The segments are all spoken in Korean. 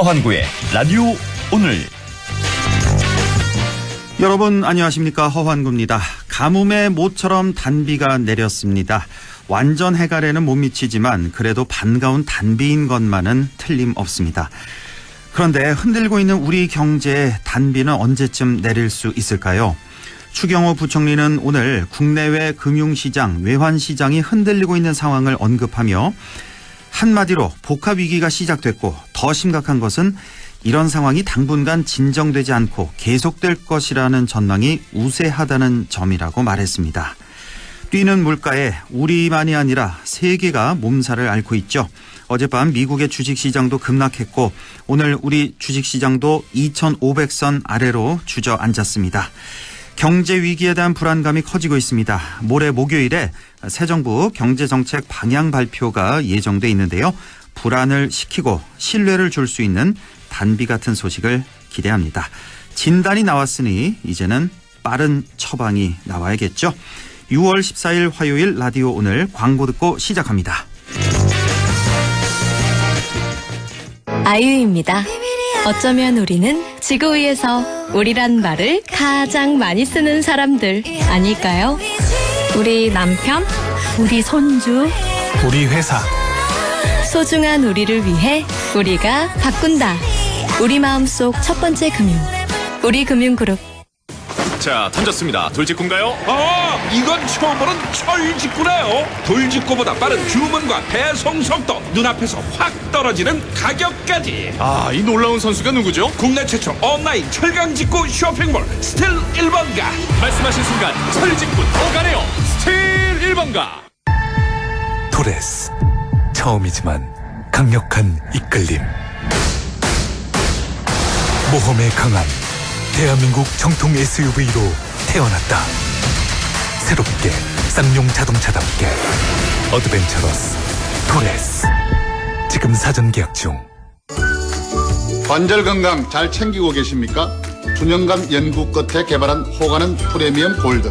허환구의 라디오 오늘. 여러분 안녕하십니까, 허환구입니다. 가뭄의 모처럼 단비가 내렸습니다. 완전 해갈에는 못 미치지만 그래도 반가운 단비인 것만은 틀림없습니다. 그런데 흔들고 있는 우리 경제에 단비는 언제쯤 내릴 수 있을까요? 추경호 부총리는 오늘 국내외 금융시장, 외환시장이 흔들리고 있는 상황을 언급하며 한마디로 복합위기가 시작됐고 더 심각한 것은 이런 상황이 당분간 진정되지 않고 계속될 것이라는 전망이 우세하다는 점이라고 말했습니다. 뛰는 물가에 우리만이 아니라 세계가 몸살을 앓고 있죠. 어젯밤 미국의 주식시장도 급락했고 오늘 우리 주식시장도 2,500선 아래로 주저앉았습니다. 경제 위기에 대한 불안감이 커지고 있습니다. 모레 목요일에 새 정부 경제정책 방향 발표가 예정돼 있는데요. 불안을 식히고 신뢰를 줄 수 있는 단비 같은 소식을 기대합니다. 진단이 나왔으니 이제는 빠른 처방이 나와야겠죠. 6월 14일 화요일 라디오 오늘 광고 듣고 시작합니다. 아유입니다. 어쩌면 우리는 지구 위에서 우리란 말을 가장 많이 쓰는 사람들 아닐까요? 우리 남편, 우리 손주, 우리 회사. 소중한 우리를 위해 우리가 바꾼다. 우리 마음속 첫 번째 금융, 우리금융그룹. 자, 던졌습니다. 돌직구인가요? 이건 처음 보는 철직구네요. 돌직구보다 빠른 주문과 배송 속도, 눈앞에서 확 떨어지는 가격까지. 이 놀라운 선수가 누구죠? 국내 최초 온라인 철강직구 쇼핑몰 스틸 1번가. 말씀하신 순간 철직구 오가네요. 스틸 1번가. 토레스. 처음이지만 강력한 이끌림. 모험에 강한 대한민국 정통 SUV로 태어났다. 새롭게 쌍용 자동차답게 어드벤처러스 토레스. 지금 사전 계약 중. 관절 건강 잘 챙기고 계십니까? 수년간 연구 끝에 개발한 호가는 프리미엄 골드.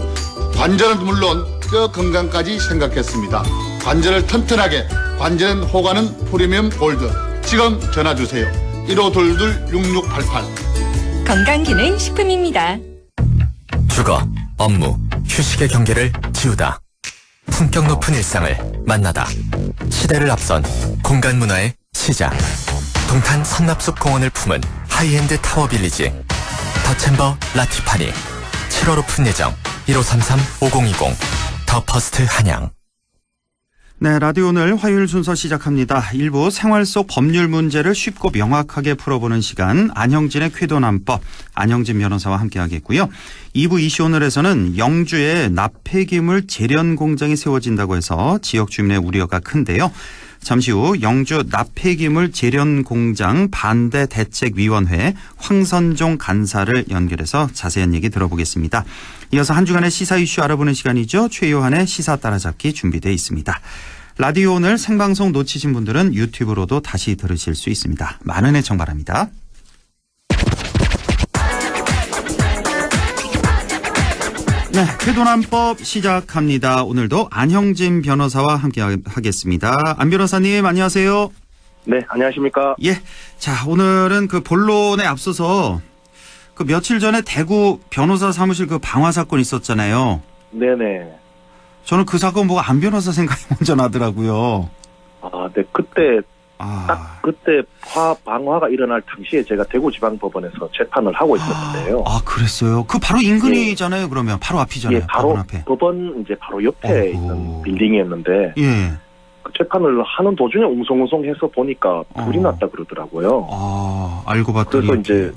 관절은 물론 뼈 건강까지 생각했습니다. 관절을 튼튼하게, 관절은 호가는 프리미엄 골드. 지금 전화주세요. 1522-6688. 건강기능식품입니다. 주거, 업무, 휴식의 경계를 지우다. 품격 높은 일상을 만나다. 시대를 앞선 공간 문화의 시작. 동탄 선납숲 공원을 품은 하이엔드 타워 빌리지. 더 챔버 라티파니. 7월 오픈 예정. 1533-5020. 더 퍼스트 한양. 네, 라디오 오늘 화요일 순서 시작합니다. 일부 생활 속 법률 문제를 쉽고 명확하게 풀어보는 시간, 안형진의 쾌도난법, 안형진 변호사와 함께하겠고요. 2부 이슈 오늘에서는 영주에 납폐기물 재련 공장이 세워진다고 해서 지역 주민의 우려가 큰데요. 잠시 후 영주 납폐기물 재련 공장 반대 대책위원회 황선종 간사를 연결해서 자세한 얘기 들어보겠습니다. 이어서 한 주간의 시사 이슈 알아보는 시간이죠. 최요한의 시사 따라잡기 준비되어 있습니다. 라디오 오늘 생방송 놓치신 분들은 유튜브로도 다시 들으실 수 있습니다. 많은 애청 바랍니다. 네, 쾌도난법 시작합니다. 오늘도 안형진 변호사와 함께 하겠습니다. 안 변호사님 안녕하세요. 네, 안녕하십니까. 예, 자 오늘은 그 본론에 앞서서 그 며칠 전에 대구 변호사 사무실 그 방화 사건 있었잖아요. 네네. 저는 그 사건 보고 안 변호사 생각이 먼저 나더라고요. 네, 그때 방화가 일어날 당시에 제가 대구지방법원에서 재판을 하고 있었는데요. 그랬어요? 그 바로 인근이잖아요, 그러면. 바로 앞이잖아요. 예, 바로 앞에. 법원 이제 바로 옆에 있는 빌딩이었는데. 예. 그 재판을 하는 도중에 웅성웅성해서 보니까 불이 났다 그러더라고요. 알고 봤더니. 그래서 이제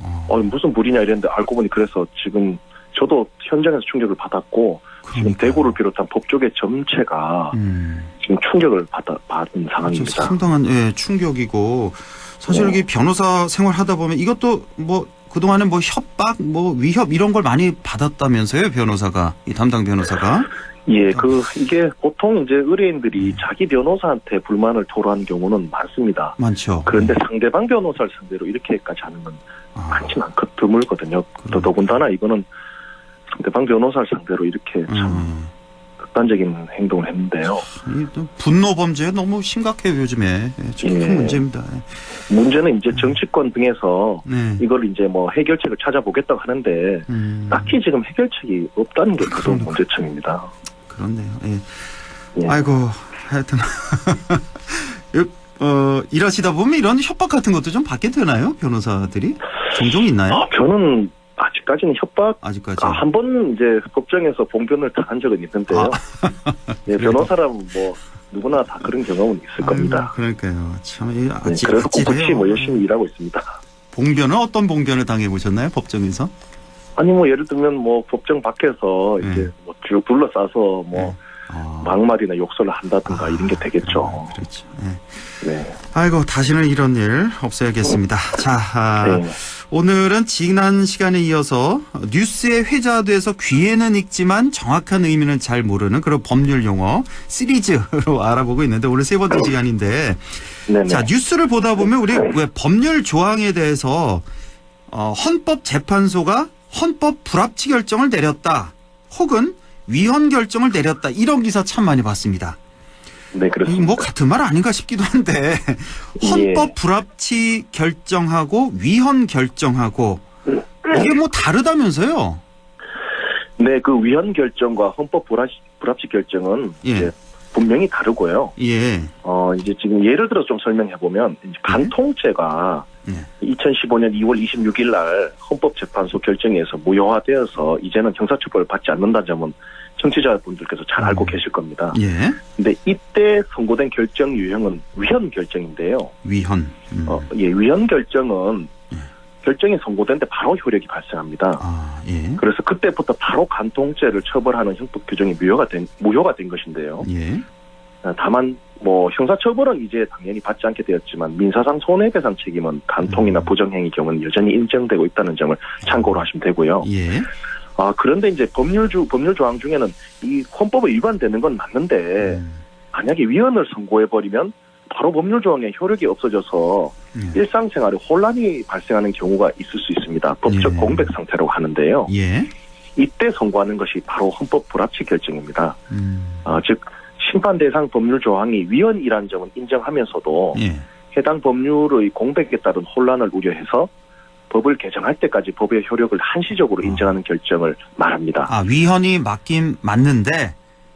무슨 불이냐 이랬는데 알고 보니 그래서 지금 저도 현장에서 충격을 받았고 지금 대구를 비롯한 법조계 전체가 지금 충격을 받은 상황입니다. 상당한 충격이고 사실 여기 변호사 생활하다 보면 이것도 뭐 그동안은 뭐 협박, 뭐 위협 이런 걸 많이 받았다면서요, 변호사가, 이 담당 변호사가? 예, 이게 보통 이제 의뢰인들이 자기 변호사한테 불만을 토로하는 경우는 많습니다. 많죠. 그런데 상대방 변호사를 상대로 이렇게까지 하는 건 많지는 않고 드물거든요. 더군다나 이거는 상대방 변호사를 상대로 이렇게 참 극단적인 행동을 했는데요. 이 분노 범죄 너무 심각해요 요즘에. 큰 예. 문제입니다. 문제는 이제 정치권 등에서 네. 이걸 이제 뭐 해결책을 찾아보겠다고 하는데 딱히 지금 해결책이 없다는 게 그 문제점입니다. 그렇네요. 예. 예. 아이고 하여튼 일하시다 보면 이런 협박 같은 것도 좀 받게 되나요? 변호사들이 종종 있나요? 저는 아직까지는 협박 아직까지. 한 번 이제 법정에서 봉변을 당한 적은 있는데요. 예, 변호사라면 뭐 누구나 다 그런 경험은 있을 겁니다. 그러니까요. 참 네, 그래서 꿋꿋이 뭐 열심히 일하고 있습니다. 봉변은 어떤 봉변을 당해보셨나요? 법정에서? 아니 뭐 예를 들면 뭐 법정 밖에서 이제 뭐 쭉 둘러싸서 뭐 막말이나 욕설을 한다든가 이런 게 되겠죠. 그렇죠. 네. 아이고 다시는 이런 일 없어야겠습니다. 자, 네. 오늘은 지난 시간에 이어서 뉴스에 회자돼서 귀에는 익지만 정확한 의미는 잘 모르는 그런 법률 용어 시리즈로 알아보고 있는데 오늘 세 번째 시간인데 네네. 자 뉴스를 보다 보면 우리 왜 법률 조항에 대해서 헌법재판소가 헌법 불합치 결정을 내렸다 혹은 위헌 결정을 내렸다 이런 기사 참 많이 봤습니다. 네, 그렇습니다. 뭐 같은 말 아닌가 싶기도 한데 헌법 불합치 결정하고 위헌 결정하고 이게 뭐 다르다면서요? 네, 그 위헌 결정과 헌법 불합치 결정은 예. 이제 분명히 다르고요. 예. 이제 지금 예를 들어 좀 설명해 보면 간통죄가 2015년 2월 26일 날 헌법재판소 결정에서 무효화되어서 이제는 형사처벌을 받지 않는다는 점은 청취자분들께서 잘 알고 계실 겁니다. 예. 근데 이때 선고된 결정 유형은 위헌 결정인데요. 위헌. 위헌 결정은 결정이 선고된 데 바로 효력이 발생합니다. 예. 그래서 그때부터 바로 간통죄를 처벌하는 형법 규정이 무효가 된 것인데요. 예. 다만 뭐 형사처벌은 이제 당연히 받지 않게 되었지만 민사상 손해배상 책임은 간통이나 부정행위 경우는 여전히 인정되고 있다는 점을 참고로 하시면 되고요. 예. 그런데 이제 법률 조항 중에는 이 헌법에 위반되는 건 맞는데 만약에 위헌을 선고해버리면 바로 법률 조항의 효력이 없어져서 일상생활에 혼란이 발생하는 경우가 있을 수 있습니다. 법적 공백 상태라고 하는데요. 예. 이때 선고하는 것이 바로 헌법 불합치 결정입니다. 즉 심판 대상 법률 조항이 위헌이라는 점은 인정하면서도 해당 법률의 공백에 따른 혼란을 우려해서 법을 개정할 때까지 법의 효력을 한시적으로 인정하는 결정을 말합니다. 위헌이 맞긴 맞는데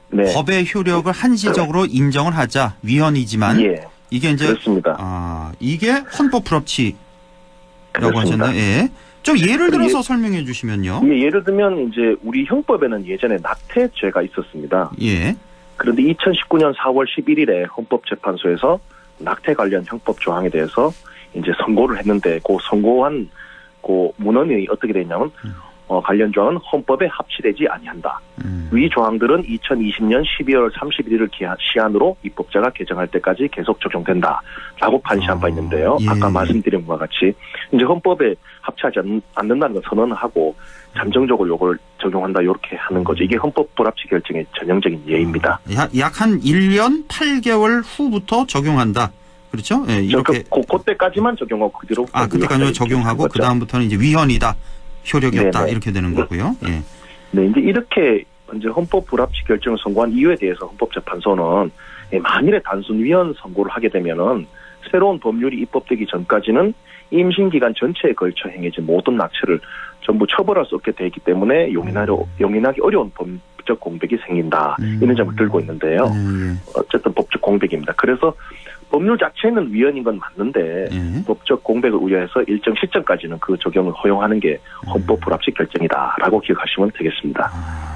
네. 법의 효력을 한시적으로 인정을 하자. 위헌이지만 이게 이제 그렇습니다. 이게 헌법 불합치라고 그렇습니다. 하셨나요? 예. 좀 예를 들어서 설명해 주시면요. 예를 들면 이제 우리 형법에는 예전에 낙태죄가 있었습니다. 예. 그런데 2019년 4월 11일에 헌법재판소에서 낙태 관련 형법 조항에 대해서 이제 선고를 했는데 그 선고한 그 문헌이 어떻게 되냐면 관련 조항은 헌법에 합치되지 아니한다. 위 조항들은 2020년 12월 31일을 시한으로 입법자가 개정할 때까지 계속 적용된다라고 판시한 바 있는데요. 아까 말씀드린 바와 같이 이제 헌법에 합치하지 않는다는 걸 선언하고 잠정적으로 이걸 적용한다 이렇게 하는 거죠. 이게 헌법 불합치 결정의 전형적인 예입니다. 약 한 1년 8개월 후부터 적용한다. 그렇죠? 예, 이렇게 그때까지만 적용하고 그대로 그때까지만 적용하고 그 다음부터는 이제 위헌이다. 효력이 없다. 네네. 이렇게 되는 거고요. 예. 네, 이제 이렇게 이제 헌법 불합치 결정을 선고한 이유에 대해서 헌법재판소는 만일에 단순 위헌 선고를 하게 되면은 새로운 법률이 입법되기 전까지는 임신 기간 전체에 걸쳐 행해진 모든 낙태를 전부 처벌할 수 없게 되기 때문에 용인하기 어려운 법적 공백이 생긴다. 이런 점을 들고 있는데요. 어쨌든 법적 공백입니다. 그래서 법률 자체는 위헌인 건 맞는데 법적 공백을 우려해서 일정 시점까지는 그 적용을 허용하는 게 헌법 불합치 결정이다라고 기억하시면 되겠습니다.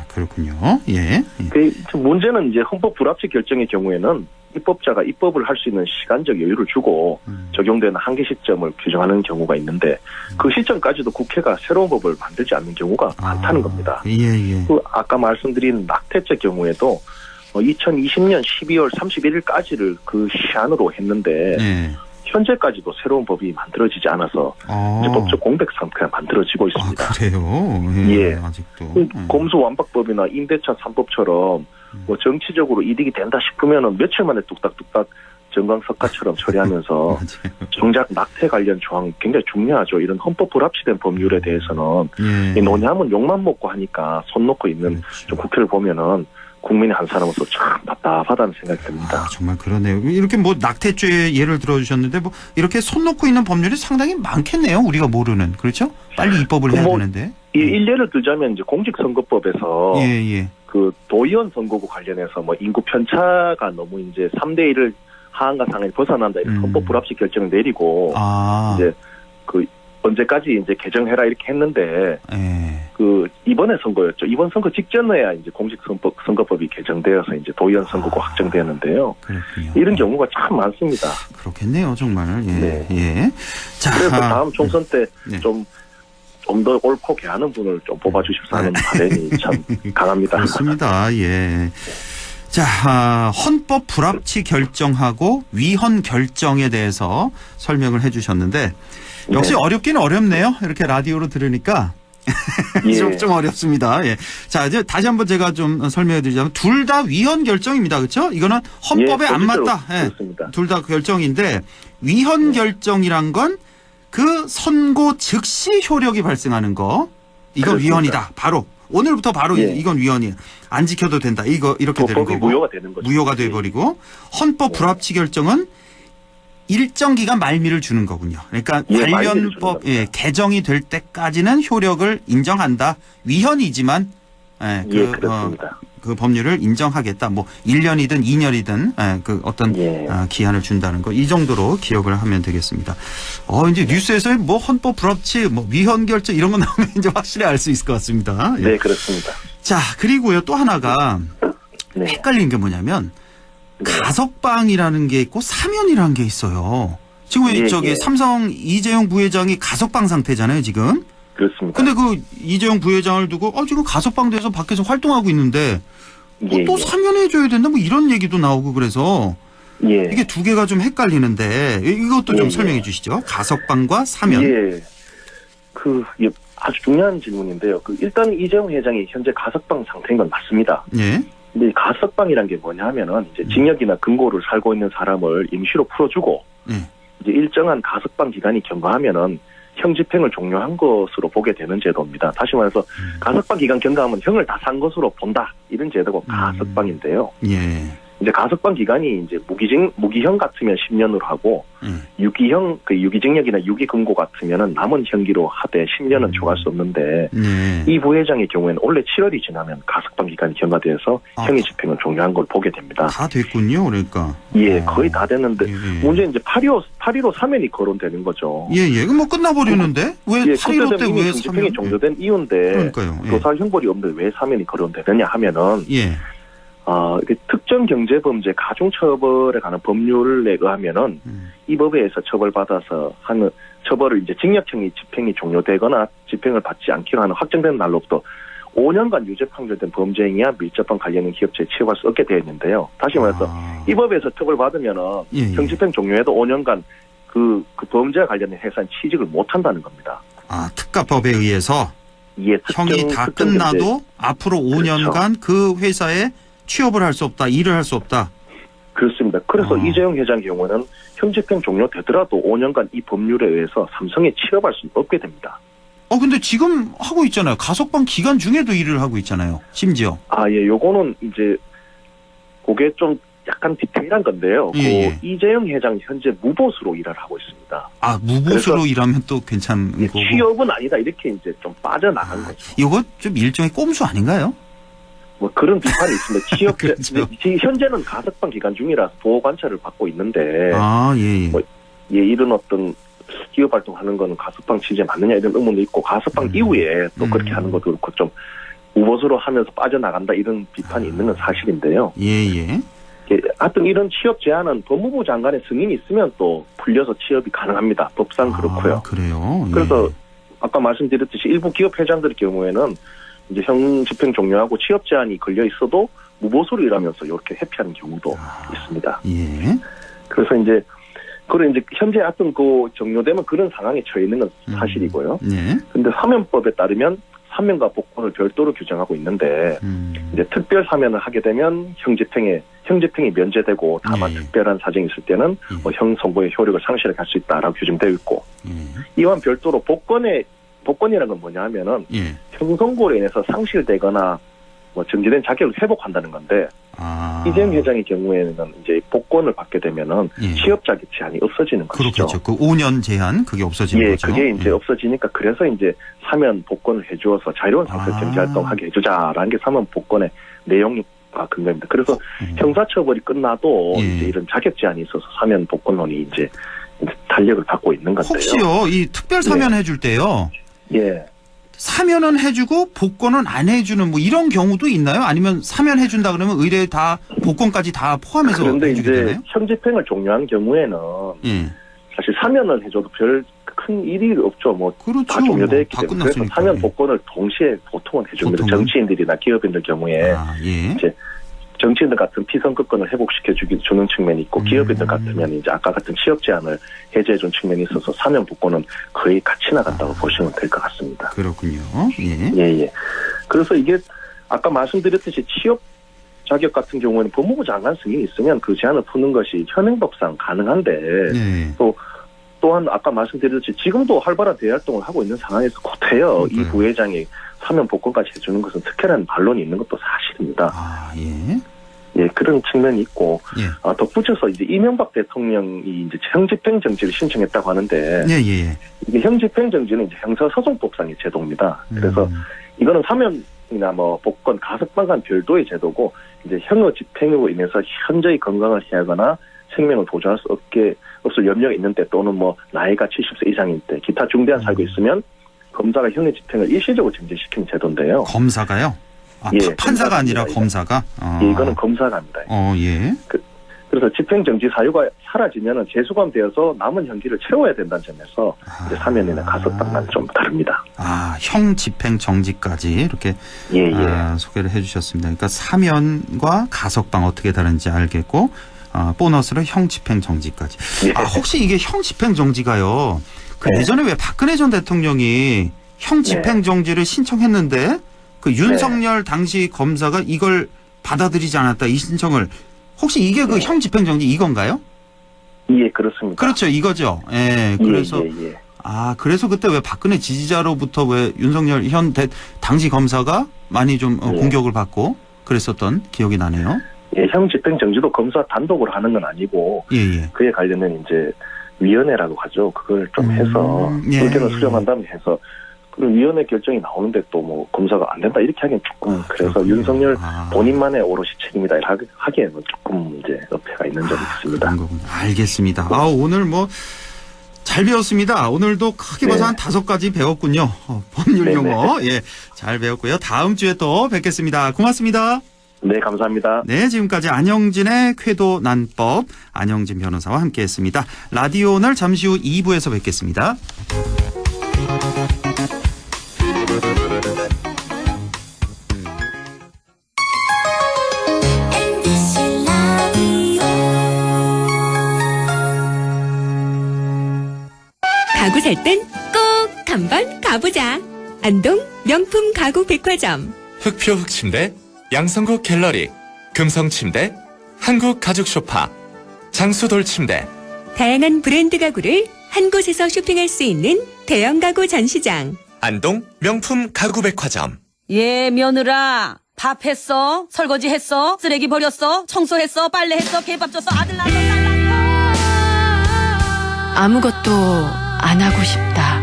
그렇군요. 예. 그 문제는 이제 헌법 불합치 결정의 경우에는 입법자가 입법을 할 수 있는 시간적 여유를 주고 적용되는 한계 시점을 규정하는 경우가 있는데 그 시점까지도 국회가 새로운 법을 만들지 않는 경우가 많다는 겁니다. 그 아까 말씀드린 낙태죄 경우에도 2020년 12월 31일까지를 그 시한으로 했는데 현재까지도 새로운 법이 만들어지지 않아서 이제 법적 공백 상태가 만들어지고 있습니다. 그래요? 아직도. 검수완박법이나 임대차 3법처럼 뭐 정치적으로 이득이 된다 싶으면은 며칠 만에 뚝딱뚝딱 정강석가처럼 처리하면서 정작 낙태 관련 조항 굉장히 중요하죠. 이런 헌법 불합치된 법률에 대해서는 논의하면 욕만 먹고 하니까 손 놓고 있는 좀 국회를 보면은 국민의 한 사람으로서 참 답답하다는 생각이 듭니다. 아, 정말 그러네요. 이렇게 뭐 낙태죄 예를 들어주셨는데 뭐 이렇게 손 놓고 있는 법률이 상당히 많겠네요. 우리가 모르는. 그렇죠? 빨리 입법을 해야 되는데. 일례를 들자면 이제 공직선거법에서 예. 그 도의원 선거구 관련해서 뭐 인구 편차가 너무 이제 3대 1을 하한과 상한이 벗어난다 이렇게 헌법 불합치 결정을 내리고 이제 그 언제까지 이제 개정해라 이렇게 했는데 그 이번에 선거였죠. 이번 선거 직전에야 이제 공직선거법이 개정되어서 이제 도의원 선거구 확정되었는데요. 그렇군요. 이런 경우가 참 많습니다. 그렇겠네요, 정말. 예. 네. 예. 자, 그래서 다음 총선 때 좀 더 옳고 개하는 분을 좀 뽑아주십사 하는 바람이 참 강합니다. 그렇습니다. 예. 자, 헌법 불합치 결정하고 위헌 결정에 대해서 설명을 해주셨는데 역시 어렵긴 어렵네요. 이렇게 라디오로 들으니까 좀 어렵습니다. 예. 자, 이제 다시 한번 제가 좀 설명해 드리자면 둘 다 위헌 결정입니다. 그렇죠? 이거는 헌법에 안 맞다. 예. 둘 다 결정인데 위헌 결정이란 건 그 선고 즉시 효력이 발생하는 거. 이건 위헌이다. 바로 오늘부터 바로 이건 위헌이에요. 안 지켜도 된다. 이렇게 되는 거고. 무효가 되는 거죠. 무효가 돼 버리고 헌법 불합치 결정은 일정 기간 말미를 주는 거군요. 그러니까 관련법 개정이 될 때까지는 효력을 인정한다. 위헌이지만 그렇습니다. 그 법률을 인정하겠다. 뭐 1년이든 2년이든 그 어떤 기한을 준다는 거 이 정도로 기억을 하면 되겠습니다. 이제 뉴스에서 뭐 헌법 불합치, 뭐 위헌 결정 이런 거 나오면 이제 확실히 알 수 있을 것 같습니다. 네, 그렇습니다. 자, 그리고요 또 하나가 헷갈리는 게 뭐냐면 가석방이라는 게 있고 사면이라는 게 있어요. 지금 삼성 이재용 부회장이 가석방 상태잖아요, 지금. 그렇습니다. 근데 그 이재용 부회장을 두고 지금 가석방돼서 밖에서 활동하고 있는데 또 사면해줘야 된다 뭐 이런 얘기도 나오고 그래서 이게 두 개가 좀 헷갈리는데 이것도 좀 설명해 주시죠. 가석방과 사면. 아주 중요한 질문인데요. 일단 이재용 회장이 현재 가석방 상태인 건 맞습니다. 예. 근데 가석방이란 게 뭐냐 하면은 이제 징역이나 금고를 살고 있는 사람을 임시로 풀어주고 이제 일정한 가석방 기간이 경과하면은 형 집행을 종료한 것으로 보게 되는 제도입니다. 다시 말해서 가석방 기간 경과하면 형을 다 산 것으로 본다. 이런 제도가 가석방인데요. 이제 가석방 기간이 이제 무기형 같으면 10년으로 하고 유기형 유기징역이나 유기금고 같으면은 남은 형기로 하되 10년은 초과할 수 없는데 이 부회장의 경우에는 올해 7월이 지나면 가석방 기간이 경과되어서 형의 집행을 종료한 걸 보게 됩니다. 다 됐군요, 그러니까. 거의 다 됐는데 문제는 이제 8.15 사면이 거론되는 거죠. 그럼 뭐 끝나버리는데 왜 8.15 때 왜 집행이 종료된 이유인데 그러니까요. 교사 형벌이 없는데 왜 사면이 거론되느냐 하면은 특정 경제범죄 가중처벌에 관한 법률에 의하면은 이 법에 의해서 처벌받아서 하는 처벌을 이제 징역형이 집행이 종료되거나 집행을 받지 않기로 하는 확정된 날로부터 5년간 유죄 판결된 범죄행위와 밀접한 관련된 기업체에 취업할 수 없게 되어 있는데요. 다시 말해서 이 법에서 처벌받으면은 형 집행 종료에도 5년간 그 범죄와 관련된 회사는 취직을 못 한다는 겁니다. 특가법에 의해서 형이 다 끝나도 앞으로 5년간 그 회사에 취업을 할 수 없다, 일을 할 수 없다. 그렇습니다. 그래서 이재용 회장 경우는 형 집행 종료되더라도 5년간 이 법률에 의해서 삼성에 취업할 수 없게 됩니다. 근데 지금 하고 있잖아요. 가석방 기간 중에도 일을 하고 있잖아요. 심지어. 요거는 이제 그게 좀 약간 디테일한 건데요. 이재용 회장 현재 무보수로 일을 하고 있습니다. 무보수로 일하면 또 괜찮은 거고. 취업은 아니다 이렇게 이제 좀 빠져나간 거죠. 이거 좀 일종의 꼼수 아닌가요? 뭐 그런 비판이 있습니다. 취업 그렇죠. 현재는 가석방 기간 중이라서 보호 관찰을 받고 있는데 이런 어떤 기업 활동하는 거는 가석방 취지에 맞느냐 이런 의문도 있고 가석방 이후에 또 그렇게 하는 것도 그렇고 좀 무보수로 하면서 빠져나간다 이런 비판이 있는 건 사실인데요. 하여튼 이런 취업 제한은 법무부 장관의 승인이 있으면 또 풀려서 취업이 가능합니다. 법상 그렇고요. 그래요. 그래서 아까 말씀드렸듯이 일부 기업 회장들의 경우에는 이제 형 집행 종료하고 취업 제한이 걸려 있어도 무보수로 일하면서 이렇게 회피하는 경우도 있습니다. 그래서 이제 현재 하여튼 종료되면 그런 상황에 처해 있는 건 사실이고요. 근데 사면법에 따르면 사면과 복권을 별도로 규정하고 있는데 이제 특별 사면을 하게 되면 형 집행이 면제되고 다만 특별한 사정이 있을 때는 형 선고의 효력을 상실하게 할 수 있다라고 규정되어 있고 이와 별도로 복권이라는 건 뭐냐 하면은 형 선고로 인해서 상실되거나 뭐 정지된 자격을 회복한다는 건데 이재명 회장의 경우에는 이제 복권을 받게 되면은 예. 취업 자격 제한이 없어지는 것이죠. 그렇겠죠. 그 5년 제한 그게 없어지는 거죠. 그게 이제 없어지니까 그래서 이제 사면 복권을 해주어서 자유로운 상태 정지 활동하게 해주자라는 게 사면 복권의 내용이 근거입니다. 그래서 형사처벌이 끝나도 이제 이런 자격 제한이 있어서 사면 복권론이 이제 탄력을 받고 있는 건데요. 혹시요, 이 특별 사면 해줄 때요. 예. 사면은 해주고 복권은 안 해주는 뭐 이런 경우도 있나요? 아니면 사면 해준다 그러면 의뢰 다 복권까지 다 포함해서 그런데 해주게 이제 되나요? 형 집행을 종료한 경우에는 사실 사면을 해줘도 별 큰 일이 없죠. 뭐 그렇죠. 다 종료되어 있기 다 때문에 그래서 끝났으니까. 사면 복권을 동시에 보통은 해줍니다. 보통은? 정치인들이나 기업인들 경우에 이제 정치인들 같은 피선거권을 회복시켜주는 측면이 있고 기업인들 같으면 이제 아까 같은 취업 제한을 해제해준 측면이 있어서 사면 복권은 거의 같이 나간다고 보시면 될 것 같습니다. 그렇군요. 예. 그래서 이게 아까 말씀드렸듯이 취업 자격 같은 경우에는 법무부 장관 승인이 있으면 그 제한을 푸는 것이 현행법상 가능한데 또한 아까 말씀드렸듯이 지금도 활발한 대활동을 하고 있는 상황에서 곧해요. 이 부회장이 사면 복권까지 해주는 것은 특혜라는 반론이 있는 것도 사실입니다. 예, 그런 측면이 있고 덧붙여서 이제 이명박 대통령이 이제 형집행 정지를 신청했다고 하는데 이게 형집행 정지는 이제 형사소송법상의 제도입니다. 그래서 이거는 사면이나 뭐 복권, 가석방과는 별도의 제도고 이제 형의 집행으로 인해서 현저히 건강을 해하거나 생명을 보존할 수 없을 염려가 있는 때 또는 뭐 나이가 70세 이상인 때 기타 중대한 사유가 있으면 검사가 형의 집행을 일시적으로 정지시키는 제도인데요. 검사가요? 판사가 아니라 검사가? 예, 이거는 검사가 합니다. 그래서 집행정지 사유가 사라지면 재수감되어서 남은 형기를 채워야 된다는 점에서 이제 사면이나 가석방과는 좀 다릅니다. 형 집행 정지까지 이렇게 소개를 해주셨습니다. 그러니까 사면과 가석방 어떻게 다른지 알겠고 보너스로 형 집행 정지까지. 혹시 이게 형 집행 정지가요? 예전에 왜 박근혜 전 대통령이 형 집행 정지를 신청했는데 그 윤석열 당시 검사가 이걸 받아들이지 않았다, 이 신청을. 혹시 이게 그 형 집행 정지 이건가요? 예, 그렇습니다. 그렇죠, 이거죠. 그래서 그래서 그때 왜 박근혜 지지자로부터 왜 윤석열 현 당시 검사가 많이 좀 공격을 받고 그랬었던 기억이 나네요. 예, 형 집행 정지도 검사 단독으로 하는 건 아니고 그에 관련된 이제 위원회라고 하죠. 그걸 좀 해서 의견을 수렴한 다음에 해서 그런 위원회 결정이 나오는데 또 뭐 검사가 안 된다 이렇게 하기엔 조금 그래서 그렇군요. 윤석열 본인만의 오롯이 책임이다 이렇게 하기에는 조금 이제 어폐가 있는 점이 있습니다. 알겠습니다. 오늘 뭐 잘 배웠습니다. 오늘도 크게 봐서 한 5가지 배웠군요. 법률 용어 잘 배웠고요. 다음 주에 또 뵙겠습니다. 고맙습니다. 네, 감사합니다. 네, 지금까지 안영진의 쾌도 난법 안영진 변호사와 함께했습니다. 라디오 오늘 잠시 후 2부에서 뵙겠습니다. 가구 살 땐 꼭 한번 가보자. 안동 명품 가구 백화점. 흑표 흑침대, 양성국 갤러리, 금성침대, 한국 가죽 소파, 장수돌 침대. 다양한 브랜드 가구를 한 곳에서 쇼핑할 수 있는 대형 가구 전시장. 안동 명품 가구 백화점. 예, 며느라. 밥 했어? 설거지 했어? 쓰레기 버렸어? 청소했어? 빨래했어? 개밥 줬어? 아들 낳았어? 딸 낳았어? 아무것도 안 하고 싶다.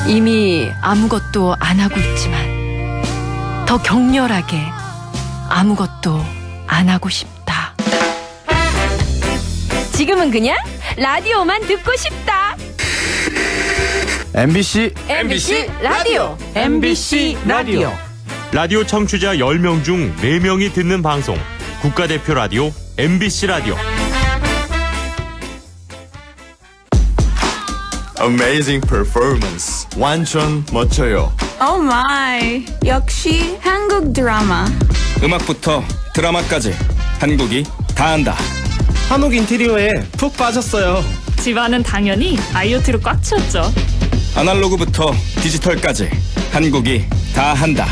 이미 아무것도 안 하고 있지만 더 격렬하게 아무것도 안 하고 싶다. 지금은 그냥 라디오만 듣고 싶다. MBC 라디오. MBC 라디오. 라디오 청취자 10명 중 4명이 듣는 방송. 국가대표 라디오 MBC 라디오. Amazing performance. 완전 멋져요. Oh my. 역시 한국 드라마. 음악부터 드라마까지 한국이 다 한다. 한옥 인테리어에 푹 빠졌어요. 집안은 당연히 IoT로 꽉 찼죠. 아날로그부터 디지털까지 한국이 다 한다.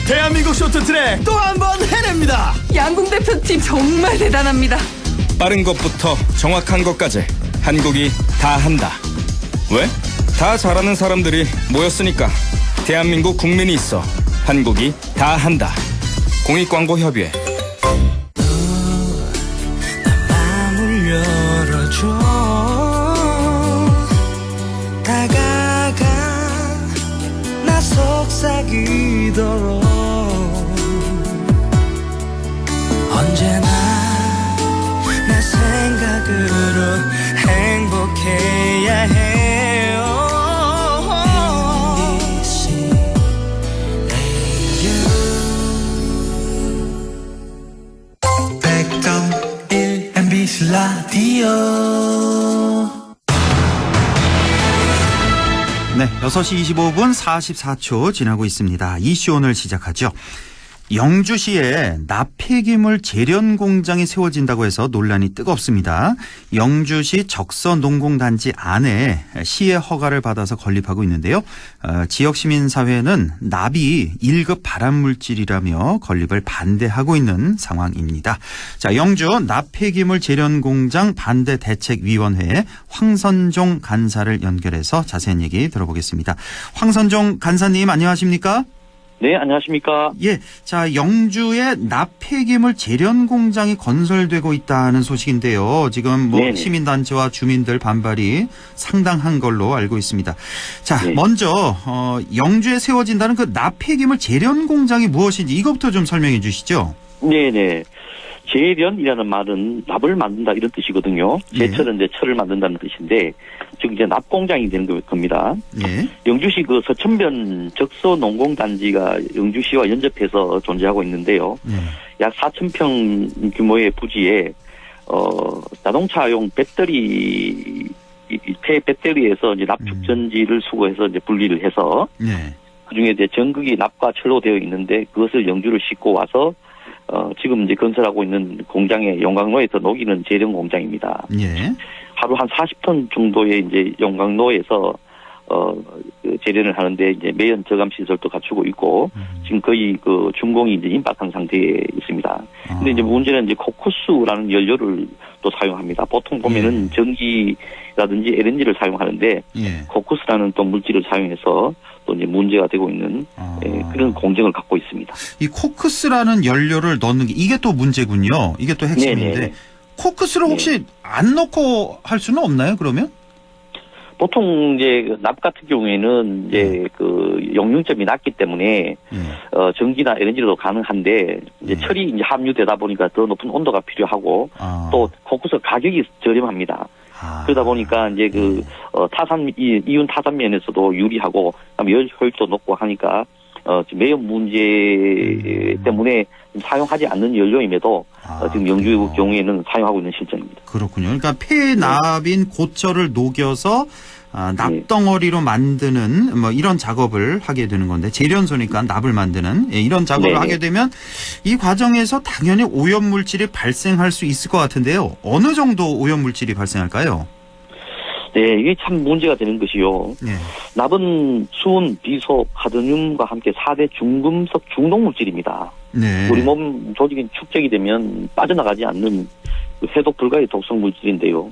대한민국 쇼트트랙 또 한 번 해냅니다. 양궁 대표팀 정말 대단합니다. 빠른 것부터 정확한 것까지 한국이 다 한다. 왜? 다 잘하는 사람들이 모였으니까. 대한민국 국민이 있어 한국이 다 한다. 공익광고협의회. 마음을 열어줘. 다가가 나 속삭이도록 언제나 내 생각으로 행복해야 해요. MBC 라디오. 네, 6시 25분 44초 지나고 있습니다. 이슈 오늘 시작하죠. 영주시에 납폐기물 재련 공장이 세워진다고 해서 논란이 뜨겁습니다. 영주시 적서농공단지 안에 시의 허가를 받아서 건립하고 있는데요. 지역 시민사회는 납이 1급 발암물질이라며 건립을 반대하고 있는 상황입니다. 자, 영주 납폐기물 재련 공장 반대대책위원회 황선종 간사를 연결해서 자세한 얘기 들어보겠습니다. 황선종 간사님 안녕하십니까? 네, 안녕하십니까? 예. 자, 영주에 납폐기물 재련 공장이 건설되고 있다는 소식인데요. 지금 뭐 네네. 시민단체와 주민들 반발이 상당한 걸로 알고 있습니다. 자, 네. 먼저 영주에 세워진다는 그 납폐기물 재련 공장이 무엇인지 이것부터 좀 설명해 주시죠. 네네. 재련이라는 말은 납을 만든다 이런 뜻이거든요. 제철은 이제 철을 만든다는 뜻인데, 즉 이제 납 공장이 되는 겁니다. 예. 영주시 그 서천변 적서 농공단지가 영주시와 연접해서 존재하고 있는데요. 약 4,000평 규모의 부지에 자동차용 배터리 폐배터리에서 이제 납축전지를 수거해서 이제 분리를 해서 그중에 이제 전극이 납과 철로 되어 있는데 그것을 영주를 싣고 와서 지금 이제 건설하고 있는 공장의 용광로에서 녹이는 재련 공장입니다. 예. 하루 한 40톤 정도의 이제 용광로에서 그 재련을 하는데 이제 매연 저감 시설도 갖추고 있고 지금 거의 그 준공이 이제 임박한 상태에 있습니다. 근데 이제 문제는 이제 코쿠스라는 연료를 또 사용합니다. 보통 보면은 전기라든지 LNG를 사용하는데 코쿠스라는 또 물질을 사용해서 또 이제 문제가 되고 있는 그런 공정을 갖고 있습니다. 이 코크스라는 연료를 넣는 게 이게 또 문제군요. 이게 또 핵심인데 네네. 코크스를 혹시 안 넣고 할 수는 없나요? 그러면? 보통 이제 납 같은 경우에는 이제 그 용융점이 낮기 때문에 전기나 LNG로도 가능한데 이제 철이 이제 함유되다 보니까 더 높은 온도가 필요하고 또 코크스 가격이 저렴합니다. 그러다 보니까 이제 그 이윤 타산면에서도 유리하고 그다음에 열 효율도 높고 하니까 매연 문제 때문에 사용하지 않는 연료임에도 지금 영주 경우에는 사용하고 있는 실정입니다. 그렇군요. 그러니까 폐납인 고철을 녹여서 납덩어리로 만드는 뭐 이런 작업을 하게 되는 건데 재련소니까 납을 만드는 이런 작업을 네네. 하게 되면 이 과정에서 당연히 오염물질이 발생할 수 있을 것 같은데요. 어느 정도 오염물질이 발생할까요? 네, 이게 참 문제가 되는 것이요. 납은 수은, 비소, 카드뮴과 함께 4대 중금속 중독물질입니다. 우리 몸 조직이 축적이 되면 빠져나가지 않는 해독 불가의 독성 물질인데요.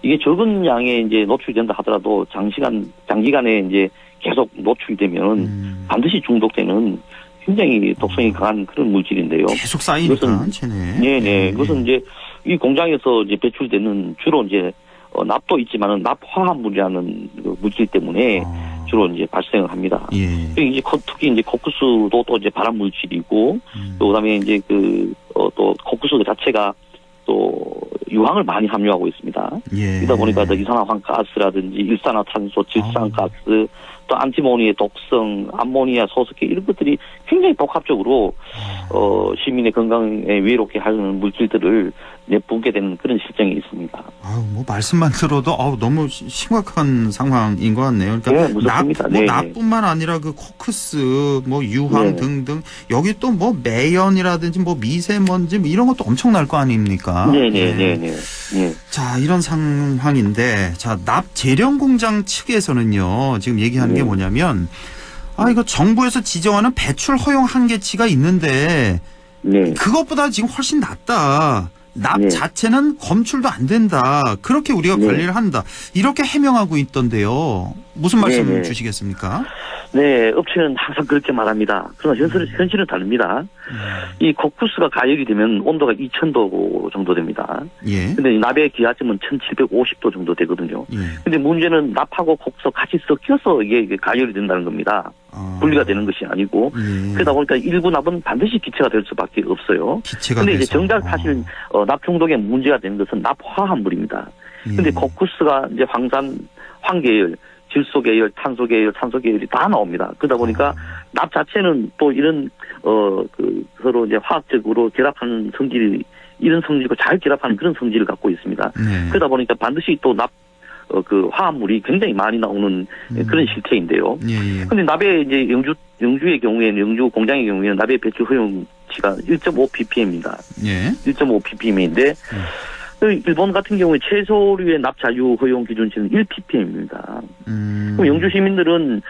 이게 적은 양에 이제 노출된다 하더라도 장기간에 이제 계속 노출이 되면 반드시 중독되는 굉장히 독성이 강한 그런 물질인데요. 계속 쌓이니까. 네네. 그것은 이제 이 공장에서 이제 배출되는 주로 이제 납도 있지만은 납화합물이라는 물질 때문에 주로 이제 발생을 합니다. 이제 특히 이제 코쿠스도 또 이제 발암 물질이고 또 그다음에 이제 또 코쿠스 자체가 또 유황을 많이 함유하고 있습니다. 그러다 보니까 이산화황가스라든지 일산화탄소, 질산가스, 또 안티모니의 독성, 암모니아, 소석계 이런 것들이 굉장히 복합적으로 시민의 건강에 위해롭게 하는 물질들을 내뿜게 되는 그런 실정이 있습니다. 뭐 말씀만 들어도 너무 심각한 상황인 것 같네요. 그러니까 무섭습니다. 납뿐만 아니라 그 코크스, 뭐 유황 등등 여기 또 뭐 매연이라든지 뭐 미세먼지 뭐 이런 것도 엄청날 거 아닙니까? 네네네. 자, 이런 상황인데 납 재련 공장 측에서는요 지금 얘기하는 게 뭐냐면 이거 정부에서 지정하는 배출 허용 한계치가 있는데 그것보다 지금 훨씬 낫다. 납 자체는 검출도 안 된다. 그렇게 우리가 관리를 한다. 이렇게 해명하고 있던데요. 무슨 말씀 주시겠습니까? 네, 업체는 항상 그렇게 말합니다. 그러나 현실은 다릅니다. 이 코쿠스가 가열이 되면 온도가 2000도 정도 됩니다. 근데 납의 기하점은 1750도 정도 되거든요. 근데 문제는 납하고 코쿠스가 같이 섞여서 이게 가열이 된다는 겁니다. 분리가 되는 것이 아니고. 그러다 보니까 일부 납은 반드시 기체가 될 수밖에 없어요. 근데 이제 정작 사실 납 중독에 문제가 되는 것은 납 화합물입니다. 근데 코쿠스가 이제 황산, 황계열, 질소 계열, 탄소 계열, 산소 계열이 다 나옵니다. 그러다 보니까 납 자체는 또 이런 서로 이제 화학적으로 결합하는 성질이 이런 성질과 잘 결합하는 그런 성질을 갖고 있습니다. 그러다 보니까 반드시 또 납 화합물이 굉장히 많이 나오는 그런 실태인데요. 근데 납의 이제 영주의 경우에는 영주 공장의 경우에는 납의 배출 허용치가 1.5 ppm입니다. 1.5 ppm인데 일본 같은 경우에 채소류의 납 자유 허용 기준치는 1ppm입니다. 그럼 영주 시민들은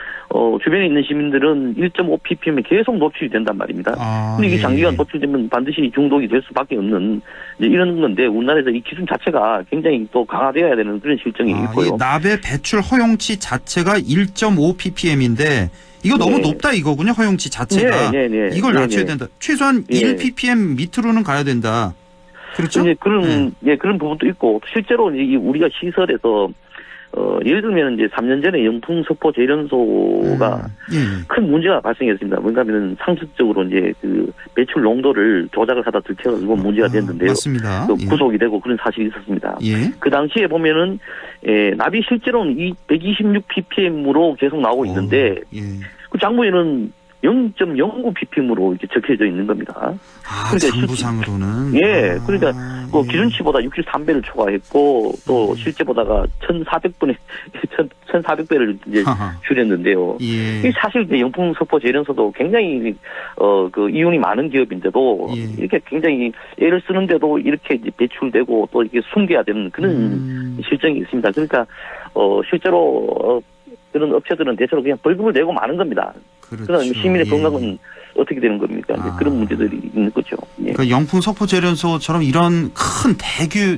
주변에 있는 시민들은 1.5 ppm에 계속 노출이 된단 말입니다. 근데 이게 장기간 노출되면 반드시 중독이 될 수밖에 없는 이제 이런 건데 우리나라에서 이 기준 자체가 굉장히 또 강화되어야 되는 그런 실정이 있고요. 이 납의 배출 허용치 자체가 1.5 ppm인데 이거 너무 높다 이거군요. 허용치 자체가. 이걸 낮춰야 된다. 최소한 1 ppm 밑으로는 가야 된다. 그렇죠? 이제 그런 부분도 있고, 실제로 이제 우리가 시설에서, 예를 들면 이제 3년 전에 영풍 석포 재련소가 큰 문제가 발생했습니다. 뭔가 하면 상습적으로 이제 배출 농도를 조작을 하다 들켜가지고 문제가 됐는데요. 맞습니다. 구속이 되고 그런 사실이 있었습니다. 그 당시에 보면은, 납이 실제로는 126 ppm으로 계속 나오고 있는데, 그 장부에는 0.09 ppm으로 이렇게 적혀져 있는 겁니다. 그러니까 장부상으로는. 그러니까 뭐 기준치보다 63배를 초과했고 또 실제보다가 1,400배를 이제 줄였는데요. 이 사실 이제 영풍 석포 재련소도 굉장히 이윤이 많은 기업인데도 이렇게 굉장히 애를 쓰는데도 이렇게 이제 배출되고 또 이렇게 숨겨야 되는 그런 실정이 있습니다. 그러니까 실제로 그런 업체들은 대체로 그냥 벌금을 내고 마는 겁니다. 그러나 시민의 건강은 어떻게 되는 겁니까? 그런 문제들이 있는 거죠. 그러니까 영풍 석포 재련소처럼 이런 큰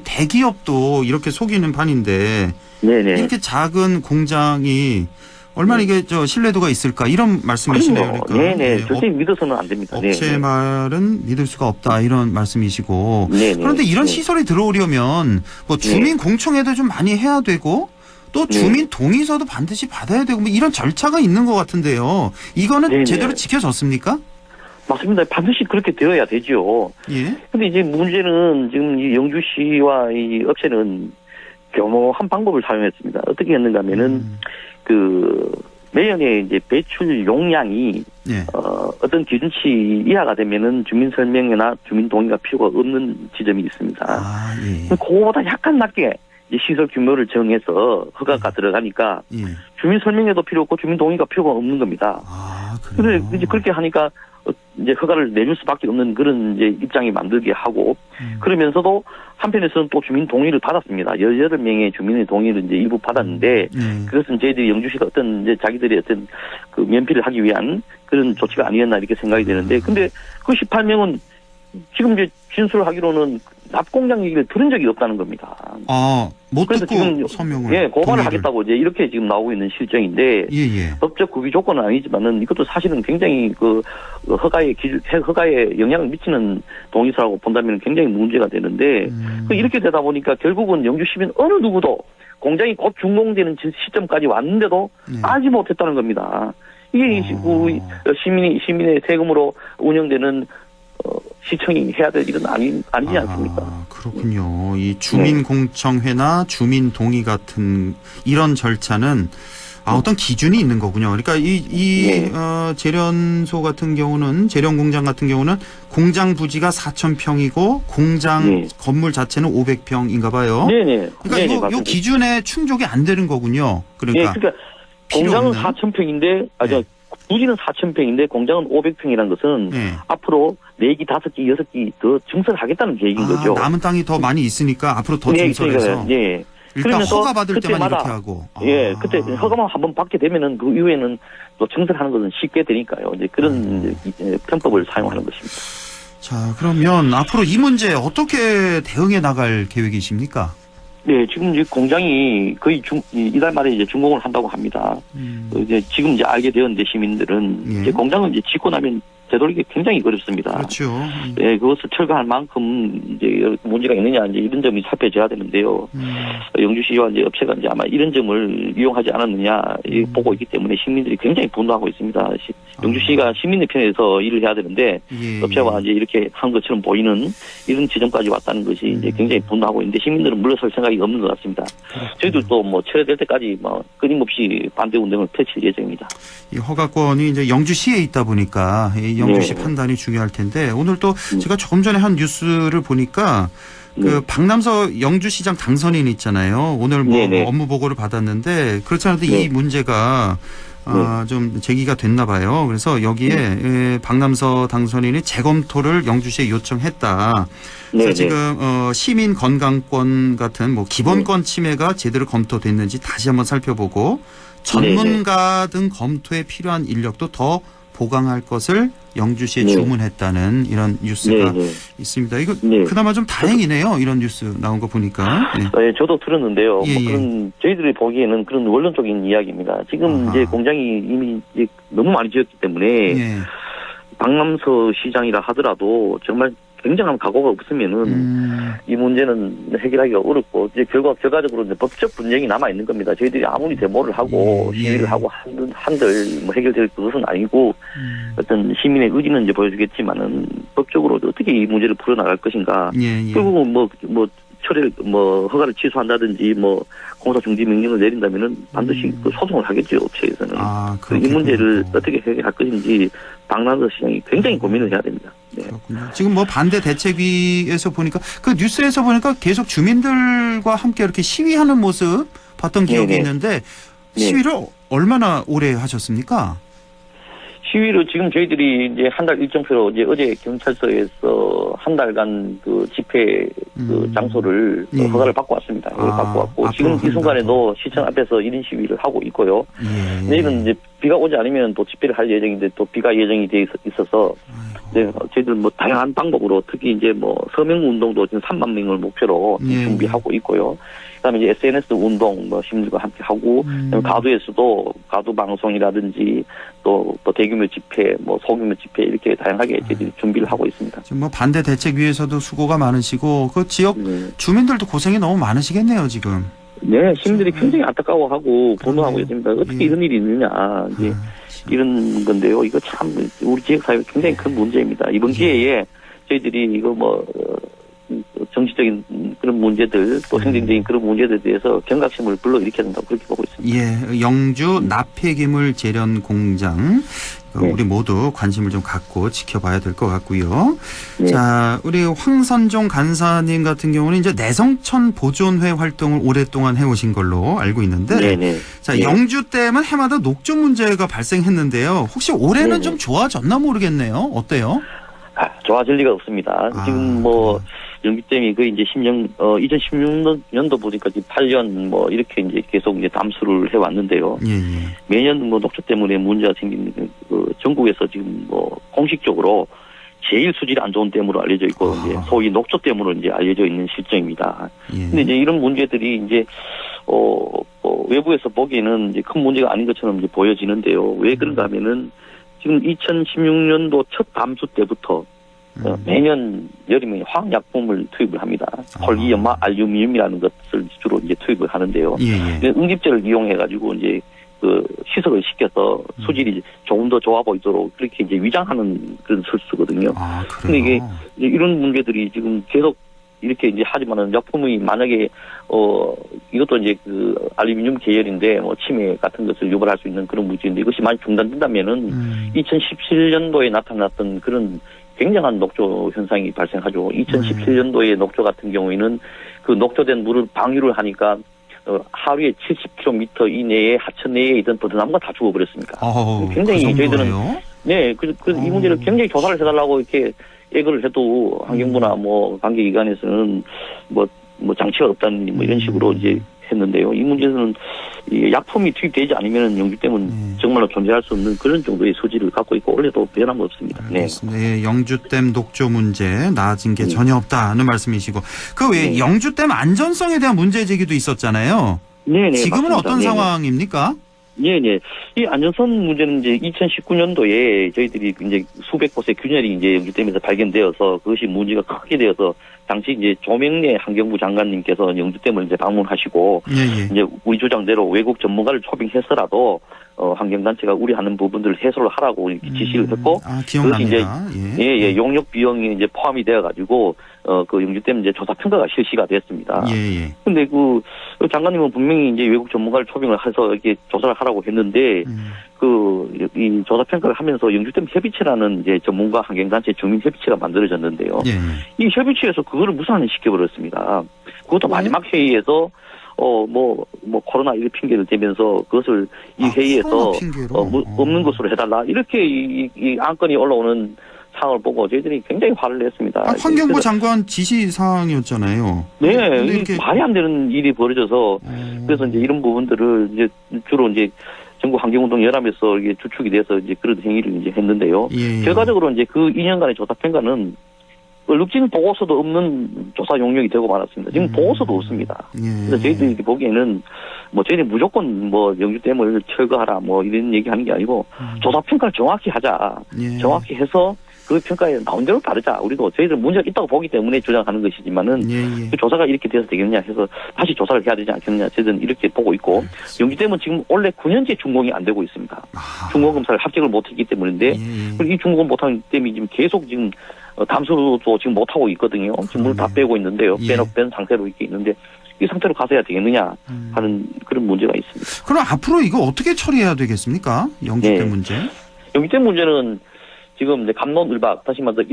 대기업도 이렇게 속이는 판인데 이렇게 작은 공장이 얼마나 이게 신뢰도가 있을까 이런 말씀이시네요. 그러니까. 절대 믿어서는 안 됩니다. 업체 말은 믿을 수가 없다 이런 말씀이시고 그런데 이런 시설이 들어오려면 뭐 주민 공청회도 좀 많이 해야 되고 또 주민 동의서도 반드시 받아야 되고 뭐 이런 절차가 있는 것 같은데요. 이거는 제대로 지켜졌습니까? 맞습니다. 반드시 그렇게 되어야 되죠. 근데 이제 문제는 지금 이 영주시와 이 업체는 교모한 방법을 사용했습니다. 어떻게 했는가 하면은 매년에 이제 배출 용량이 어떤 기준치 이하가 되면은 주민 설명회나 주민 동의가 필요가 없는 지점이 있습니다. 그거보다 약간 낮게 시설 규모를 정해서 허가가 들어가니까 주민 설명회도 필요 없고 주민 동의가 필요가 없는 겁니다. 그래 이제 그렇게 하니까 이제 허가를 내줄 수밖에 없는 그런 이제 입장이 만들게 하고 그러면서도 한편에서는 또 주민 동의를 받았습니다. 18명의 주민의 동의를 이제 일부 받았는데 그것은 저희들이 영주시가 어떤 이제 자기들의 어떤 면피를 하기 위한 그런 조치가 아니었나 이렇게 생각이 되는데 근데 그 18명은 지금 이제 진술을 하기로는 납공장 얘기를 들은 적이 없다는 겁니다. 못 그래서 듣고 지금 서명을. 고발을 하겠다고 이제 이렇게 지금 나오고 있는 실정인데 법적 구비 조건은 아니지만은 이것도 사실은 굉장히 허가에 영향을 미치는 동의서라고 본다면 굉장히 문제가 되는데 이렇게 되다 보니까 결국은 영주 시민 어느 누구도 공장이 곧 준공되는 시점까지 왔는데도 알지 못했다는 겁니다. 이게 시민의 세금으로 운영되는 시청이 해야 될 일은 아니지 않습니까? 그렇군요. 이 주민공청회나 주민동의 같은 이런 절차는 어떤 기준이 있는 거군요. 그러니까 재련소 같은 경우는 재련공장 같은 경우는 공장 부지가 4,000평이고 공장 건물 자체는 500평인가 봐요. 그러니까 이 기준에 충족이 안 되는 거군요. 그러니까 공장은 4,000평인데 부지는 4,000평인데 공장은 500평이라는 것은 앞으로 4기, 5기, 6기 더 증설하겠다는 계획인 거죠. 남은 땅이 더 많이 있으니까 앞으로 더 증설해서. 일단 허가 받을 때만 이렇게 하고. 그때 허가만 한번 받게 되면은 그 이후에는 또 증설하는 것은 쉽게 되니까요. 이제 그런 편법을 사용하는 것입니다. 자, 그러면 앞으로 이 문제 어떻게 대응해 나갈 계획이십니까? 네, 지금 이제 공장이 거의 이달 말에 이제 준공을 한다고 합니다. 이제 지금 이제 알게 되었는데 시민들은 이제 공장을 이제 짓고 나면 되돌리기 굉장히 어렵습니다. 그렇죠. 네, 그것을 철거할 만큼 이제 문제가 있느냐 이제 이런 점이 살펴져야 되는데요. 영주시와 이제 업체가 이제 아마 이런 점을 이용하지 않았느냐 보고 있기 때문에 시민들이 굉장히 분노하고 있습니다. 영주시가 시민의 편에서 일을 해야 되는데 업체와 이제 이렇게 한 것처럼 보이는 이런 지점까지 왔다는 것이 이제 굉장히 분노하고 있는데 시민들은 물러설 생각이 없는 것 같습니다. 저희들도 뭐 철회될 때까지 뭐 끊임없이 반대 운동을 펼칠 예정입니다. 이 허가권이 이제 영주시에 있다 보니까 영주시 판단이 중요할 텐데 오늘 또 제가 조금 전에 한 뉴스를 보니까 그 박남서 영주시장 당선인 있잖아요. 오늘 뭐 업무 보고를 받았는데 그렇지 않아도 이 문제가 좀 제기가 됐나 봐요. 그래서 여기에 박남서 당선인이 재검토를 영주시에 요청했다. 그래서 지금 시민 건강권 같은 뭐 기본권 침해가 제대로 검토됐는지 다시 한번 살펴보고 전문가 등 검토에 필요한 인력도 더 보강할 것을 영주시에 주문했다는 이런 뉴스가 있습니다. 이거 그나마 좀 다행이네요. 이런 뉴스 나온 거 보니까. 네, 저도 들었는데요. 뭐 그런 저희들이 보기에는 그런 원론적인 이야기입니다. 지금 이제 공장이 이미 이제 너무 많이 지었기 때문에 박남서 시장이라 하더라도 정말 굉장한 각오가 없으면은 이 문제는 해결하기가 어렵고 이제 결과적으로 이제 법적 분쟁이 남아 있는 겁니다. 저희들이 아무리 데모를 하고 시위를 하고 한들 뭐 해결될 것은 아니고 어떤 시민의 의지는 이제 보여주겠지만은 법적으로 어떻게 이 문제를 풀어나갈 것인가. 결국은 뭐 허가를 취소한다든지 뭐 공사 중지 명령을 내린다면은 반드시 그 소송을 하겠죠, 업체에서는. 이 문제를 어떻게 해결할 것인지 박남서 시장이 굉장히 고민을 해야 됩니다. 네. 지금 뭐 반대 대책위에서 보니까 그 뉴스에서 보니까 계속 주민들과 함께 이렇게 시위하는 모습 봤던 기억이 있는데 시위를 얼마나 오래 하셨습니까? 시위를 지금 저희들이 이제 한 달 일정표로 이제 어제 경찰서에서 한 달간 그 집회 그 장소를 허가를 받고 왔습니다. 받고 왔고 지금 이 순간에도 시청 앞에서 1인 시위를 하고 있고요. 내일은 이제 비가 오지 않으면 또 집회를 할 예정인데 또 비가 예정이 돼 있어서 저희들 뭐 다양한 방법으로 특히 이제 뭐 서명 운동도 지금 3만 명을 목표로 준비하고 있고요. 그다음에 이제 SNS 운동 뭐 시민들과 함께 하고 가두에서도 가두 방송이라든지 또 대규모 집회 뭐 소규모 집회 이렇게 다양하게 저희들이 준비를 하고 있습니다. 지금 뭐 반대 대책위에서도 수고가 많으시고 그 지역 주민들도 고생이 너무 많으시겠네요 지금. 네, 시민들이 굉장히 안타까워하고 분노하고 있습니다. 어떻게 이런 일이 있느냐 이제 이런 건데요. 이거 참 우리 지역 사회 굉장히 큰 문제입니다. 이번 기회에 저희들이 이거 뭐 정치적인 그런 문제들 또 행정적인 그런 문제들에 대해서 경각심을 불러일으켜야 된다고 그렇게 보고 있습니다. 예, 영주 납폐기물 재련 공장 우리 모두 관심을 좀 갖고 지켜봐야 될 것 같고요. 자, 우리 황선종 간사님 같은 경우는 이제 내성천 보존회 활동을 오랫동안 해오신 걸로 알고 있는데, 자 영주댐은 해마다 녹조 문제가 발생했는데요. 혹시 올해는 좀 좋아졌나 모르겠네요. 어때요? 좋아질 리가 없습니다. 지금 뭐 영주댐이 그 이제 2016년도 보니까 8년 뭐 이렇게 이제 계속 이제 담수를 해왔는데요. 매년 뭐 녹조 때문에 문제가 생기는 그 전국에서 지금 뭐 공식적으로 제일 수질이 안 좋은 댐으로 알려져 있고 이제 소위 녹조댐으로 이제 알려져 있는 실정입니다. 근데 이제 이런 문제들이 이제 외부에서 보기에는 이제 큰 문제가 아닌 것처럼 이제 보여지는데요. 왜 그런가 하면은 지금 2016년도 첫 담수 때부터 매년 여름에 화학약품을 투입을 합니다. 폴리연마 알루미늄이라는 것을 주로 이제 투입을 하는데요. 응집제를 이용해가지고 이제 그 희석을 시켜서 수질이 조금 더 좋아 보이도록 그렇게 이제 위장하는 그런 설수거든요. 근데 이게 이런 문제들이 지금 계속 이렇게 이제 하지만은 약품이 만약에 이것도 이제 그 알루미늄 계열인데 뭐 치매 같은 것을 유발할 수 있는 그런 물질인데 이것이 많이 중단된다면은 2017년도에 나타났던 그런 굉장한 녹조 현상이 발생하죠. 2017년도에 녹조 같은 경우에는 그 녹조된 물을 방류를 하니까 하루에 70km 이내에 하천 내에 있던 버드나무가 다 죽어버렸습니다. 굉장히 그 저희들은 이 문제를 굉장히 조사를 해달라고 이렇게 예고를 해도 환경부나 뭐 관계기관에서는 뭐 장치가 없다는 뭐 이런 식으로 이제 했는데요. 이 문제는 이 약품이 투입되지 않으면 영주댐은 정말로 존재할 수 없는 그런 정도의 소지를 갖고 있고 원래도 변함없습니다. 네. 네, 영주댐 녹조 문제 나아진 게 전혀 없다는 말씀이시고 그 외에 영주댐 안전성에 대한 문제 제기도 있었잖아요. 네, 지금은 맞습니다. 어떤 상황입니까? 네. 이 안전성 문제는 이제 2019년도에 저희들이 이제 수백 곳의 균열이 이제 영주댐에서 발견되어서 그것이 문제가 크게 되어서 당시 이제 조명래 환경부 장관님께서 영주댐을 이제 방문하시고 이제 우리 주장대로 외국 전문가를 초빙해서라도 환경단체가 우려하는 부분들을 해소를 하라고 이렇게 지시를 했고 그것이 이제 용역 비용이 이제 포함이 되어가지고 그 영주댐 이제 조사 평가가 실시가 됐습니다. 근데 그 장관님은 분명히 이제 외국 전문가를 초빙을 해서 이렇게 조사를 하라고 했는데 이 조사 평가를 하면서 영주댐 협의체라는 이제 전문가 환경단체 주민협의체가 만들어졌는데요. 이 협의체에서 그거를 무산시켜버렸습니다. 그것도 마지막 회의에서 코로나 이 핑계를 대면서 그것을 이 회의에서 없는 것으로 해달라 이렇게 이 안건이 올라오는 상황을 보고 저희들이 굉장히 화를 냈습니다. 환경부 장관 지시 사항이었잖아요. 네, 이렇게 말이 안 되는 일이 벌어져서 그래서 이제 이런 부분들을 이제 주로 이제 전국 환경운동 연합에서 이게 주축이 돼서 이제 그런 행위를 이제 했는데요. 결과적으로 이제 그 2년간의 조사 평가는 얼룩진 보고서도 없는 조사 용역이 되고 말았습니다. 지금 보고서도 없습니다. 그래서 저희들이 보기에는 저희들이 무조건 영주댐을 철거하라 이런 얘기하는 게 아니고 조사 평가를 정확히 하자. 정확히 해서 그 평가에 나온 대로 따르자. 우리도 저희들은 문제가 있다고 보기 때문에 주장하는 것이지만은 그 조사가 이렇게 돼서 되겠느냐 해서 다시 조사를 해야 되지 않겠느냐. 저희들은 이렇게 보고 있고 영주댐은 지금 원래 9년째 준공이 안 되고 있습니다. 준공검사를 합격을 못했기 때문인데 이 준공 못하는 때문에 지금 계속 지금 담수도 지금 못하고 있거든요. 지금 물 다 빼고 있는데요. 뺀 상태로 이렇게 있는데 이 상태로 가서야 되겠느냐 하는 그런 문제가 있습니다. 그럼 앞으로 이거 어떻게 처리해야 되겠습니까? 영주댐 문제? 영주댐 문제는 지금 이제 갑론을박 다시 말해서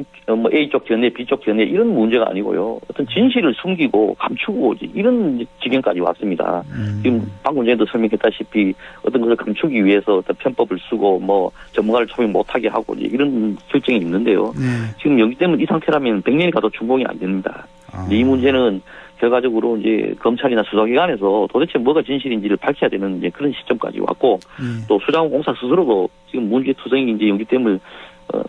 A쪽 견해, B쪽 견해 이런 문제가 아니고요. 어떤 진실을 숨기고 감추고 이런 지경까지 왔습니다. 지금 방금 전에도 설명했다시피 어떤 것을 감추기 위해서 어떤 편법을 쓰고 전문가를 초빙 못하게 하고 이런 결정이 있는데요. 지금 영주댐은 이 상태라면 100년이 가도 준공이 안 됩니다. 이 문제는 결과적으로 이제 검찰이나 수사기관에서 도대체 뭐가 진실인지를 밝혀야 되는 이제 그런 시점까지 왔고 또 수자원공사 스스로도 지금 문제투성이 이제 영주댐을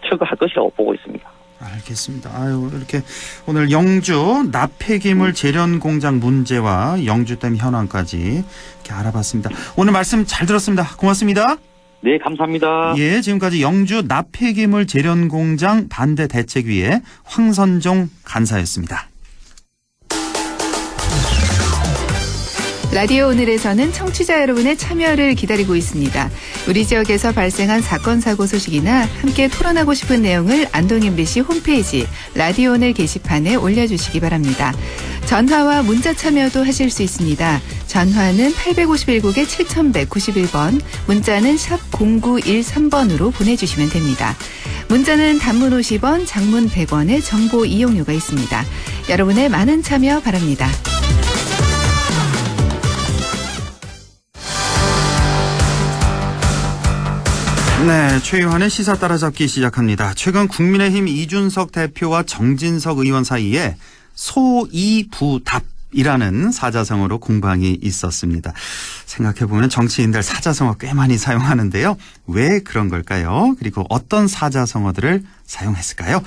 철거할 것이라고 보고 있습니다. 알겠습니다. 이렇게 오늘 영주 납폐기물 재련 공장 문제와 영주댐 현황까지 이렇게 알아봤습니다. 오늘 말씀 잘 들었습니다. 고맙습니다. 네, 감사합니다. 예, 지금까지 영주 납폐기물 재련 공장 반대 대책위의 황선종 간사였습니다. 라디오 오늘에서는 청취자 여러분의 참여를 기다리고 있습니다. 우리 지역에서 발생한 사건 사고 소식이나 함께 토론하고 싶은 내용을 안동 MBC 홈페이지 라디오 오늘 게시판에 올려주시기 바랍니다. 전화와 문자 참여도 하실 수 있습니다. 전화는 851국에 7191번, 문자는 샵 0913번으로 보내주시면 됩니다. 문자는 단문 50원, 장문 100원의 정보 이용료가 있습니다. 여러분의 많은 참여 바랍니다. 네, 최유한의 시사 따라잡기 시작합니다. 최근 국민의힘 이준석 대표와 정진석 의원 사이에 소이부답이라는 사자성어로 공방이 있었습니다. 생각해보면 정치인들 사자성어 꽤 많이 사용하는데요. 왜 그런 걸까요? 그리고 어떤 사자성어들을 사용했을까요?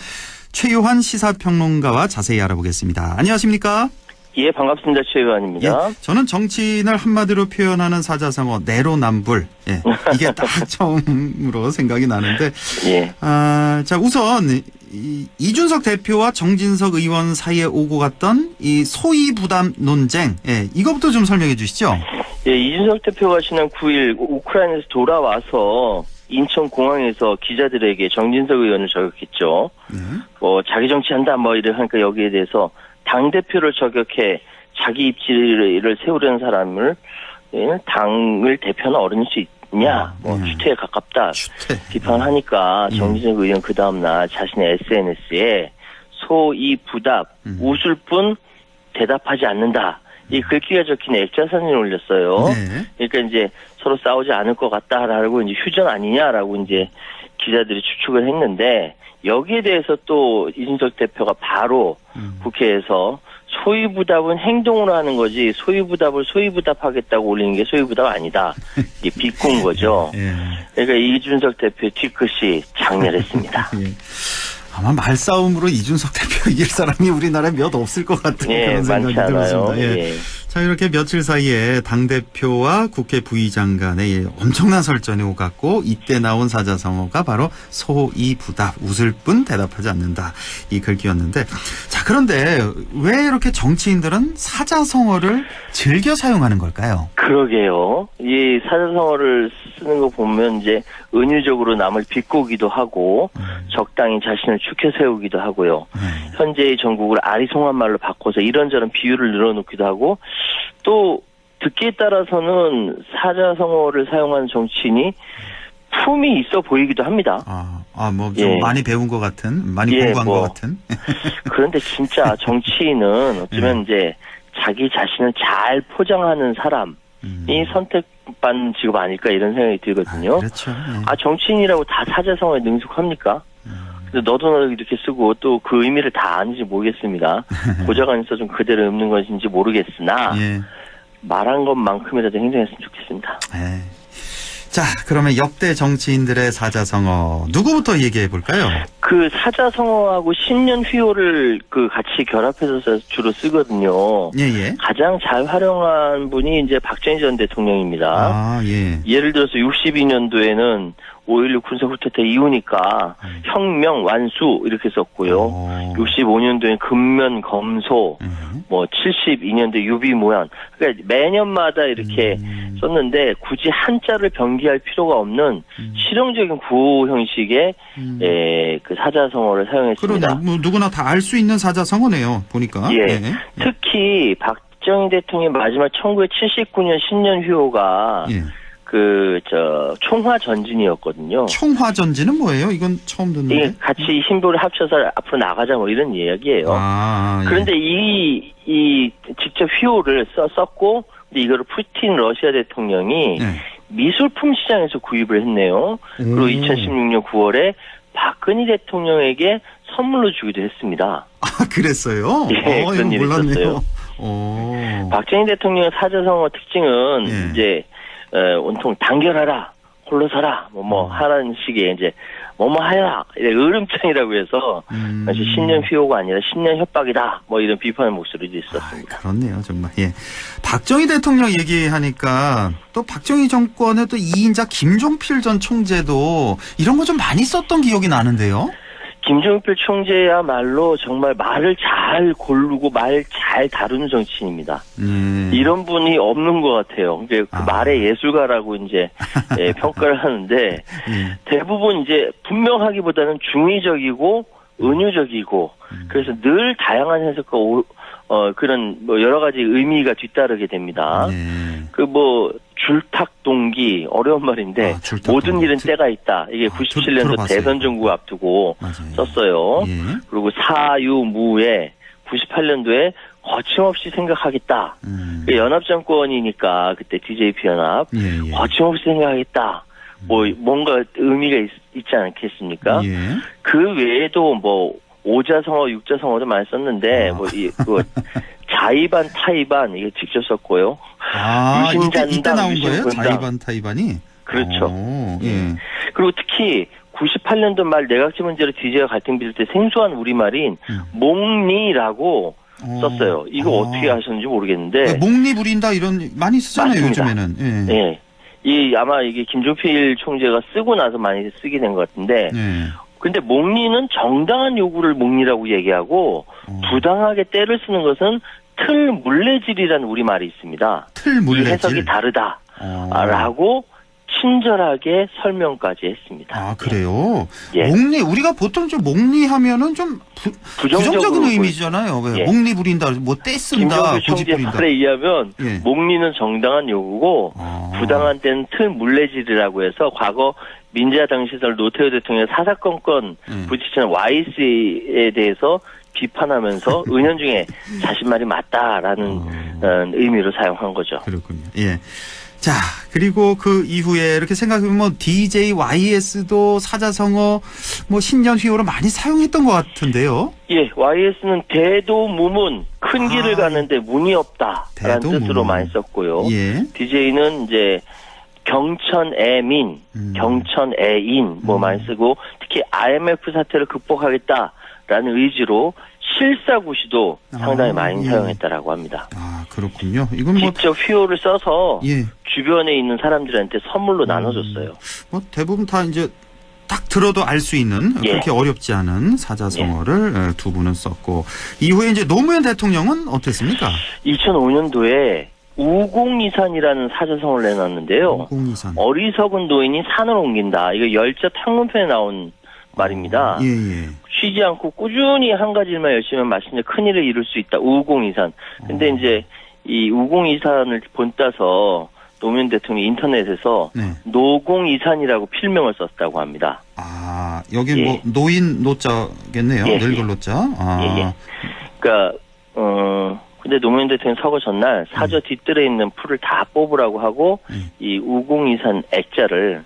최유한 시사평론가와 자세히 알아보겠습니다. 안녕하십니까? 예, 반갑습니다. 최유한입니다. 예, 저는 정치인을 한마디로 표현하는 사자성어 내로남불. 예, 이게 딱 처음으로 생각이 나는데. 예. 자, 우선 이준석 대표와 정진석 의원 사이에 오고 갔던 이 소위부담 논쟁. 예, 이것부터 좀 설명해 주시죠. 예, 이준석 대표가 지난 9일 우크라이나에서 돌아와서 인천공항에서 기자들에게 정진석 의원을 저격했죠. 자기 정치한다 이래 하니까 여기에 대해서 당대표를 저격해 자기 입지를 세우려는 사람을 당을 대표는 어른일 수 있냐 추태에 가깝다 비판하니까 정진석 의원 그 다음날 자신의 SNS에 소이부답 웃을 뿐 대답하지 않는다 이 글귀가 적힌 액자사진을 올렸어요. 그러니까 이제 서로 싸우지 않을 것 같다라고 이제 휴전 아니냐라고 이제 기자들이 추측을 했는데 여기에 대해서 또 이준석 대표가 바로 국회에서 소위부답은 행동으로 하는 거지 소위부답을 소위부답하겠다고 올리는 게 소위부답 아니다. 이게 비꼰 거죠. 예. 그러니까 이준석 대표의 뒤끝이 장렬했습니다. 예. 아마 말싸움으로 이준석 대표 이길 사람이 우리나라에 몇 없을 것 같은 그런 생각이 들었습니다. 예. 자, 이렇게 며칠 사이에 당대표와 국회 부의장 간에 엄청난 설전이 오갔고 이때 나온 사자성어가 바로 소이부답, 웃을 뿐 대답하지 않는다. 이 글귀였는데, 자, 그런데 왜 이렇게 정치인들은 사자성어를 즐겨 사용하는 걸까요? 그러게요. 이 사자성어를 쓰는 거 보면 이제 은유적으로 남을 비꼬기도 하고 적당히 자신을 축혀 세우기도 하고요. 현재의 전국을 아리송한 말로 바꿔서 이런저런 비유를 늘어놓기도 하고 또 듣기에 따라서는 사자성어를 사용하는 정치인이 품이 있어 보이기도 합니다. 뭐 좀 많이 배운 것 같은, 많이 공부한 것 같은. 그런데 진짜 정치인은 어쩌면 이제 자기 자신을 잘 포장하는 사람이 선택받는 직업 아닐까 이런 생각이 들거든요. 그렇죠. 정치인이라고 다 사자성어에 능숙합니까? 너도 이렇게 쓰고 또 그 의미를 다 아는지 모르겠습니다. 고자관에서 좀 그대로 읊는 것인지 모르겠으나 말한 것만큼이라도 행동했으면 좋겠습니다. 자, 그러면 역대 정치인들의 사자성어 누구부터 얘기해 볼까요? 그 사자성어하고 신년 휘호를 같이 결합해서 주로 쓰거든요. 가장 잘 활용한 분이 이제 박정희 전 대통령입니다. 예를 들어서 62년도에는 5.16 군사 쿠데타 이후니까 혁명, 완수 이렇게 썼고요. 65년도에 근면, 검소, 72년도에 유비무현. 그러니까 매년마다 이렇게 썼는데 굳이 한자를 병기할 필요가 없는 실용적인 구호 형식의 그 사자성어를 사용했습니다. 그러네. 뭐 누구나 다 알 수 있는 사자성어네요. 보니까. 특히 박정희 대통령의 마지막 1979년 신년 휘호가 총화전진이었거든요. 총화전진은 뭐예요? 이건 처음 듣는데. 같이 힘을 합쳐서 앞으로 나가자 뭐 이런 이야기예요. 그런데 이 직접 휘호를 썼고 이거를 푸틴 러시아 대통령이 미술품 시장에서 구입을 했네요. 그리고 2016년 9월에 박근혜 대통령에게 선물로 주기도 했습니다. 그랬어요? 그런 일이 있었어요. 박정희 대통령의 사자성어 특징은 이제 온통 단결하라, 홀로 서라, 하라는 식의 이제 하라, 으름장이라고 해서 사실 신년 휘호가 아니라 신년 협박이다, 이런 비판의 목소리도 있었습니다. 그렇네요, 정말. 박정희 대통령 얘기하니까 또 박정희 정권의 또 2인자 김종필 전 총재도 이런 거 좀 많이 썼던 기억이 나는데요. 김종필 총재야말로 정말 말을 잘 고르고 말 잘 다루는 정치인입니다. 이런 분이 없는 것 같아요. 그 말의 예술가라고 이제 평가를 하는데 대부분 이제 분명하기보다는 중의적이고 은유적이고 그래서 늘 다양한 해석과 그런 여러 가지 의미가 뒤따르게 됩니다. 줄탁동기 어려운 말인데 모든 일은 때가 있다. 이게 97년도 대선 정부 앞두고 썼어요. 그리고 사유무에 98년도에 거침없이 생각하겠다. 연합정권이니까 그때 DJP 연합 거침없이 생각하겠다. 뭔가 의미가 있지 않겠습니까? 그 외에도 오자성어, 육자성어도 많이 썼는데 자의반, 타의반 이게 직접 썼고요. 이때 나온 거예요? 자의반, 타의반이? 그렇죠. 그리고 특히 98년도 말 내각제 문제로 DJ와 갈등 빚을 때 생소한 우리말인 몽리라고 썼어요. 이거 어떻게 하셨는지 모르겠는데. 몽리 부린다 이런 많이 쓰잖아요. 맞습니다. 요즘에는. 아마 이게 김종필 총재가 쓰고 나서 많이 쓰게 된 것 같은데. 근데 몽리는 정당한 요구를 몽리라고 얘기하고 부당하게 때를 쓰는 것은 틀물레질이라는 우리말이 있습니다. 틀물레질. 이 해석이 다르다라고 친절하게 설명까지 했습니다. 그래요? 몽리, 우리가 보통 좀 몽리 하면은 좀 부정적인 의미잖아요. 몽리 부린다, 떼 쓴다, 고집 부린다. 말에 의하면 몽리는 정당한 요구고 부당한 때는 틀물레질이라고 해서 과거 민주당 시절 노태우 대통령의 사사건건 부딪히는 YS에 대해서 비판하면서 은연중에 자신 말이 맞다라는 의미로 사용한 거죠. 그렇군요. 자, 그리고 그 이후에 이렇게 생각해보면 DJ, YS도 사자성어, 신년 휘호로 많이 사용했던 것 같은데요. YS는 대도무문, 큰 길을 가는데 문이 없다라는 뜻으로 많이 썼고요. 예. DJ는 이제 경천애민, 경천애인 뭐 많이 쓰고 특히 IMF 사태를 극복하겠다라는 의지로 실사구시도 상당히 많이 사용했다라고 합니다. 아, 그렇군요. 이건 뭐 직접 휘호를 써서 주변에 있는 사람들한테 선물로 나눠줬어요. 뭐 대부분 다 이제 딱 들어도 알 수 있는 그렇게 어렵지 않은 사자성어를 두 분은 썼고 이후에 이제 노무현 대통령은 어땠습니까? 2005년도에 우공이산이라는 사자성어를 내놨는데요. 우공이산. 어리석은 노인이 산을 옮긴다. 이거 열자 탕문편에 나온 말입니다. 쉬지 않고 꾸준히 한 가지 일만 열심히 하면 맛있는 큰일을 이룰 수 있다. 우공이산. 근데 이제 이 우공이산을 본따서 노무현 대통령이 인터넷에서 노공이산이라고 필명을 썼다고 합니다. 아, 여기 뭐 노인 노자겠네요. 늙을 노자. 아. 그러니까 근데 노무현 대통령 서거 전날 사저 뒷뜰에 있는 풀을 다 뽑으라고 하고 이 우공이산 액자를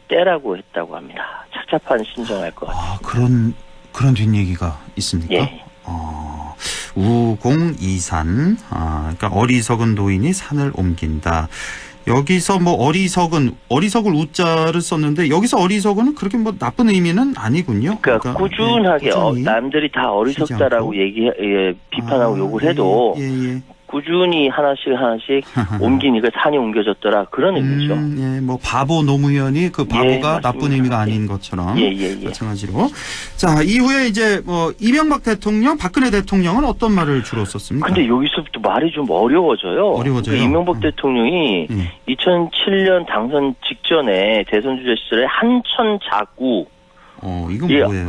떼라고 했다고 합니다. 착잡한 신정할 것 같아요. 아, 그런 뒷얘기가 있습니까? 우공이산. 아, 그러니까 어리석은 노인이 산을 옮긴다. 여기서 뭐 어리석을 우자를 썼는데 여기서 어리석은 그렇게 뭐 나쁜 의미는 아니군요. 그러니까 꾸준하게 남들이 다 어리석다라고 비판하고 욕을 해도 꾸준히 하나씩 옮기니까 산이 옮겨졌더라 그런 의미죠. 뭐 바보 노무현이 그 바보가 나쁜 의미가 아닌 것처럼 마찬가지로. 자, 이후에 이제 뭐 이명박 대통령, 박근혜 대통령은 어떤 말을 주로 썼습니까? 근데 여기서부터 말이 좀 어려워져요. 그러니까 이명박 대통령이 2007년 당선 직전에 대선 주자 시절에 한천자구 이건 뭐예요?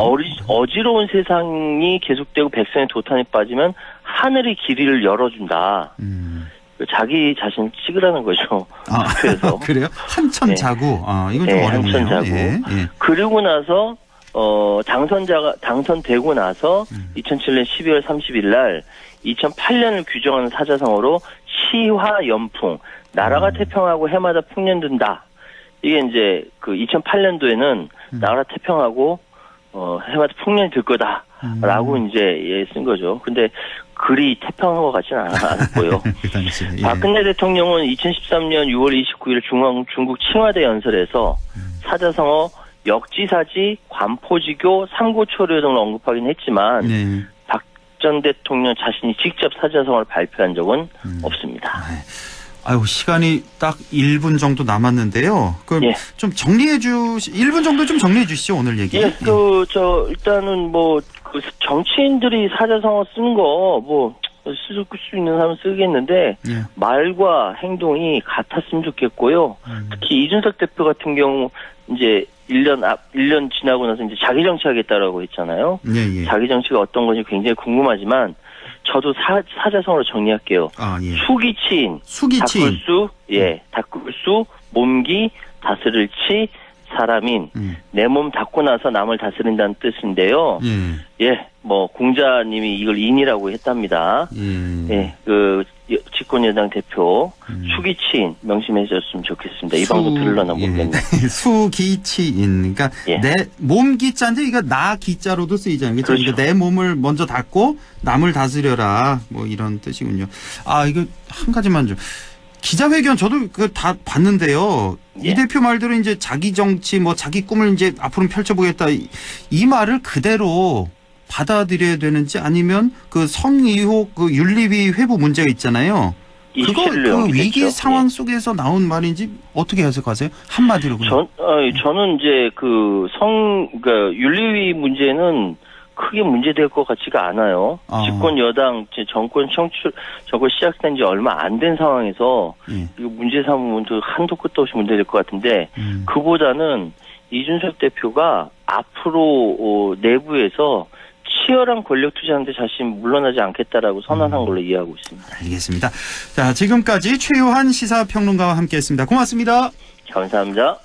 어지러운 세상이 계속되고 백성의 도탄에 빠지면 하늘이 길이를 열어준다. 자기 자신 찍으라는 거죠. 그래서 그래요? 한천자구. 아, 이건 좀 어렵네요. 한천자구. 그리고 나서 당선되고 나서 2007년 12월 30일 날 2008년을 규정하는 사자성어로 시화연풍, 나라가 태평하고 해마다 풍년든다. 이게 이제 그 2008년도에는 나라 태평하고 해마다 풍년이 들 거다라고 이제 쓴 거죠. 근데 그리 태평한 것 같지는 않았고요. 박근혜 대통령은 2013년 6월 29일 중국 칭화대 연설에서 사자성어 역지사지, 관포지교, 삼고초려 등을 언급하긴 했지만 박 전 대통령 자신이 직접 사자성어를 발표한 적은 없습니다. 아유, 시간이 딱 1분 정도 남았는데요. 좀 1분 정도 좀 정리해 주시죠, 오늘 얘기. 일단은 정치인들이 사자성어 쓰는 거, 쓸 수 있는 사람은 쓰겠는데, 말과 행동이 같았으면 좋겠고요. 특히 이준석 대표 같은 경우, 이제 1년 지나고 나서 이제 자기 정치하겠다라고 했잖아요. 자기 정치가 어떤 건지 굉장히 궁금하지만, 저도 사자성어로 정리할게요. 수기치인, 닦을수, 몸기, 다스릴 치, 사람인, 내 몸 닦고 나서 남을 다스린다는 뜻인데요. 공자님이 이걸 인이라고 했답니다. 그 집권여당 대표 수기치인 명심해 주셨으면 좋겠습니다. 이 방송 들으려나 모르겠네요. 수기치인, 그러니까 내 몸 기자인데 이거 나 기자로도 쓰이잖아요. 그렇죠? 그러니까 내 몸을 먼저 닦고 남을 다스려라, 뭐 이런 뜻이군요. 아, 이거 한 가지만 좀. 기자회견 저도 다 봤는데요. 이 대표 말대로 이제 자기 정치, 자기 꿈을 이제 앞으로 펼쳐보겠다. 이 말을 그대로 받아들여야 되는지 아니면 그 성의혹 그 윤리위 회부 문제가 있잖아요. 그 위기 상황 속에서 나온 말인지 어떻게 해석하세요? 한마디로 그냥. 저는 이제 그러니까 윤리위 문제는 크게 문제될 것 같지가 않아요. 집권 여당 정권 시작된 지 얼마 안 된 상황에서 이거 문제 삼으면 한도 끝도 없이 문제될 것 같은데 그보다는 이준석 대표가 앞으로 내부에서 치열한 권력 투쟁하는데 자신 물러나지 않겠다라고 선언한 걸로 이해하고 있습니다. 알겠습니다. 자, 지금까지 최요한 시사평론가와 함께했습니다. 고맙습니다. 감사합니다.